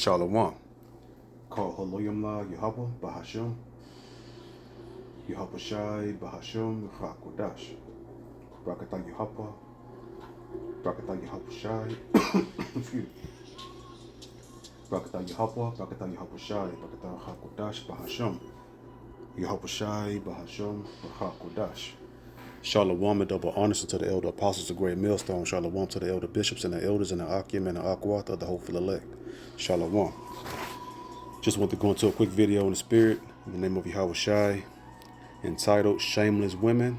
Shalom. Call Holoyamla Yahweh Bahasham. Yahweh Shai Bahasham Hakodash. Brakatah Yahweh. Brakatah Yahweh Shai. Excuse me. Brakatah Yahweh. Brakatah Yahweh Shai. Brakatah Hakodash Bahasham. Yahweh Shai Bahasham Hakodash. Shalom and double honors to the elder apostles of Great Millstone. Shalom to the elder bishops and the elders and the Akim and the Akwath of the hopeful elect. Shalom. Just want to go into a quick video in the spirit in the name of Yahweh Shai, entitled Shameless Women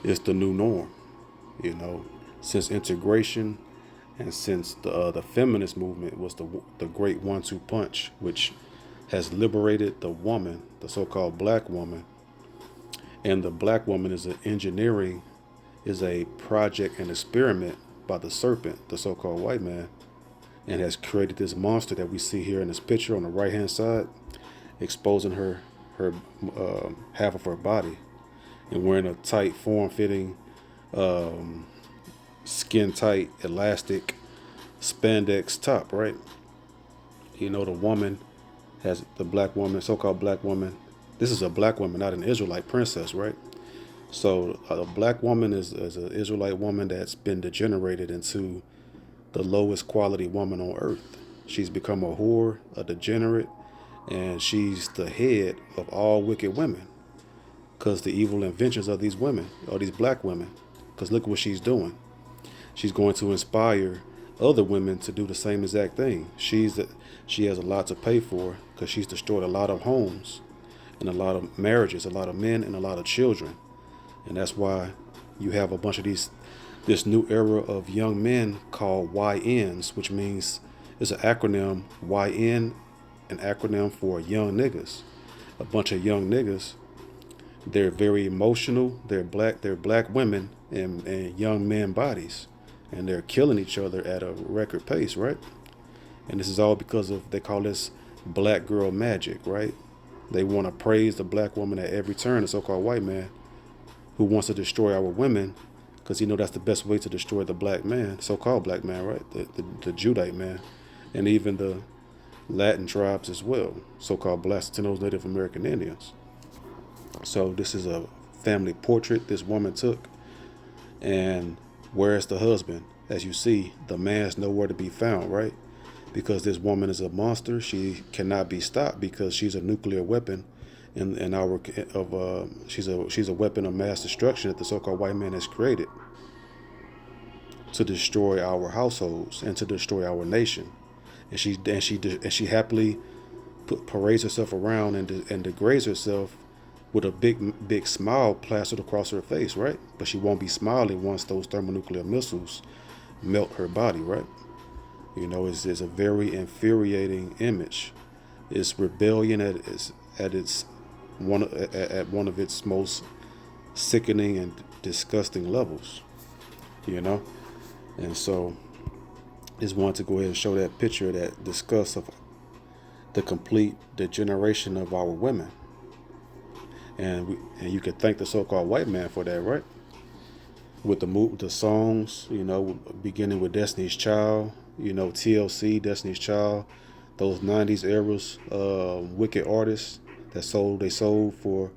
is the New Norm. You know, since integration and since the feminist movement was the great 1-2 punch, which has liberated the woman, the so-called black woman. And the black woman is a project and experiment by the serpent, the so-called white man, and has created this monster that we see here in this picture on the right-hand side, exposing her half of her body, and wearing a tight, form-fitting, skin-tight, elastic spandex top, right? You know, the woman has the black woman, so-called black woman. This is a black woman, not an Israelite princess, right? So a black woman is an Israelite woman that's been degenerated into the lowest quality woman on earth. She's become a whore, a degenerate, and she's the head of all wicked women because the evil inventions of these women, or these black women, because look what she's doing. She's going to inspire other women to do the same exact thing. She has a lot to pay for because she's destroyed a lot of homes and a lot of marriages, a lot of men and a lot of children. And that's why you have a bunch of this new era of young men called YNs, which means it's an acronym, YN, an acronym for young niggas. A bunch of young niggas. They're very emotional. They're black women and young men bodies. And they're killing each other at a record pace, right? And this is all because of, they call this black girl magic, right? They want to praise the black woman at every turn, the so-called white man, who wants to destroy our women, because that's the best way to destroy the black man, so-called black man, right? The Judite man, and even the Latin tribes as well, so-called blacks, Latinos, Native American Indians. So this is a family portrait this woman took, and where's the husband? As you see, the man's nowhere to be found, right? Because this woman is a monster. She cannot be stopped because she's a nuclear weapon. She's a weapon of mass destruction that the so-called white man has created to destroy our households and to destroy our nation. And she happily parades herself around and degrades herself with a big smile plastered across her face, right? But she won't be smiling once those thermonuclear missiles melt her body, right? It's a very infuriating image. It's rebellion at one of its most sickening and disgusting levels, And so just wanted to go ahead and show that picture, that disgust of the complete degeneration of our women. And you can thank the so-called white man for that, right? With the songs, beginning with Destiny's Child, TLC, Destiny's Child, those 90s eras, wicked artists that sold for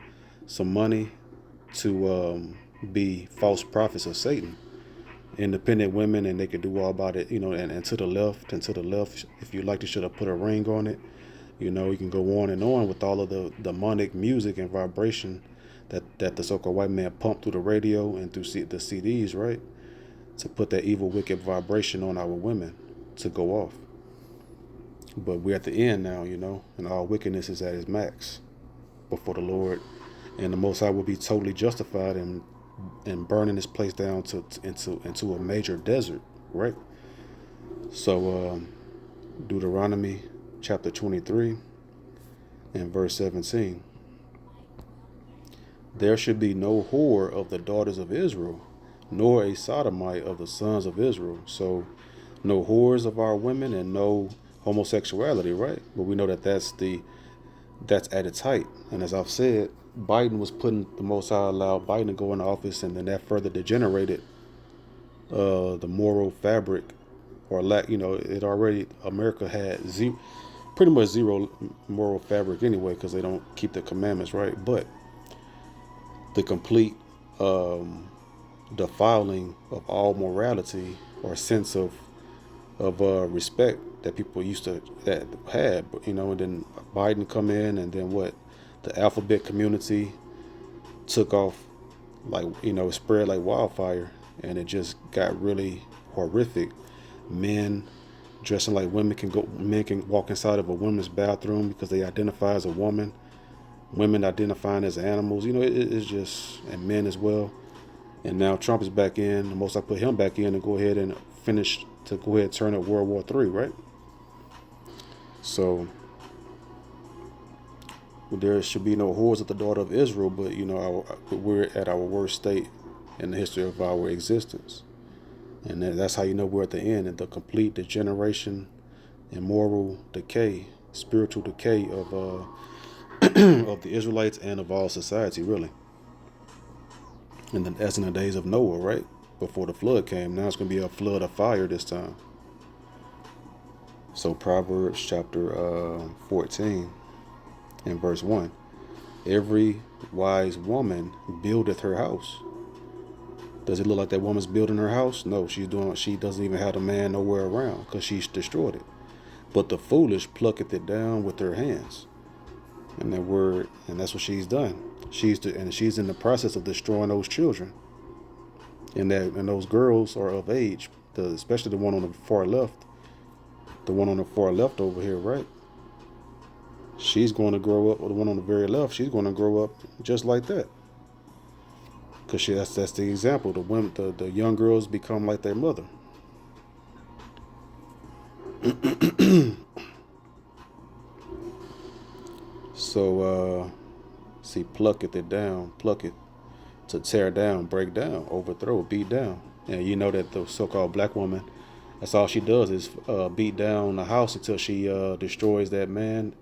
some money to be false prophets of Satan. Independent women, and they could do all about it, and to the left, if you like, you should have put a ring on it. You can go on and on with all of the demonic music and vibration that the so-called white man pumped through the radio and through the CDs, right? To put that evil, wicked vibration on our women to go off. But we're at the end now, and all wickedness is at its max before the Lord. And the Most High will be totally justified in burning this place down into a major desert, right? So Deuteronomy chapter 23 and verse 17. There should be no whore of the daughters of Israel, nor a sodomite of the sons of Israel. So no whores of our women and no homosexuality, right? But we know that's at its height. And as I've said, Biden was putting, the Most High allowed Biden to go into office, and then that further degenerated the moral fabric or lack. It already America had pretty much zero moral fabric anyway, because they don't keep the commandments, right? But the complete um, defiling of all morality or sense of respect that people used to that had, and then Biden come in, and then what, the alphabet community took off, like, it spread like wildfire, and it just got really horrific. Men dressing like women men can walk inside of a women's bathroom because they identify as a woman. Women identifying as animals, it's just, and men as well. And now Trump is back in. The most I put him back in to go ahead and go ahead and turn up World War III, right? So there should be no whores at the daughter of Israel, but we're at our worst state in the history of our existence. And that's how we're at the end, and the complete degeneration and moral decay, spiritual decay of of the Israelites and of all society, really. And then, as in the days of Noah, right? Before the flood came, now it's going to be a flood of fire this time. So Proverbs chapter 14 and verse 1. Every wise woman buildeth her house. Does it look like that woman's building her house? No, she doesn't even have a man nowhere around, because she's destroyed it. But the foolish plucketh it down with her hands. And that's what she's done. She's in the process of destroying those children. And those girls are of age, especially the one on the far left. The one on the far left over here, right? She's going to grow up, or the one on the very left, she's going to grow up just like that. Because that's the example. The young girls become like their mother. So, see, plucketh it down, pluck it, to tear down, break down, overthrow, beat down. And you know that the so-called black woman, that's all she does is beat down the house until she destroys that man,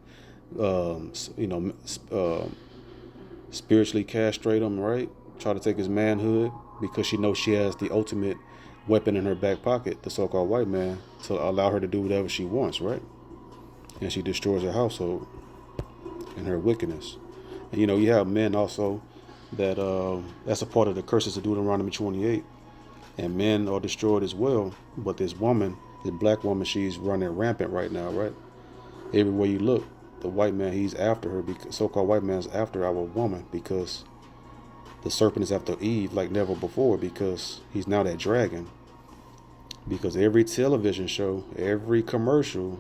spiritually castrate him, right? Try to take his manhood, because she knows she has the ultimate weapon in her back pocket, the so-called white man, to allow her to do whatever she wants, right? And she destroys her household and her wickedness. And you have men also that's a part of the curses of Deuteronomy 28. And men are destroyed as well. But this black woman, she's running rampant right now, right? Everywhere you look, the white man, he's after her, because so-called white man's after our woman, because the serpent is after Eve like never before, because he's now that dragon. Because every television show, every commercial,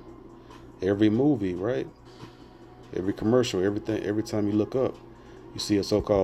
every movie, right? Every commercial, everything, every time you look up, you see a so-called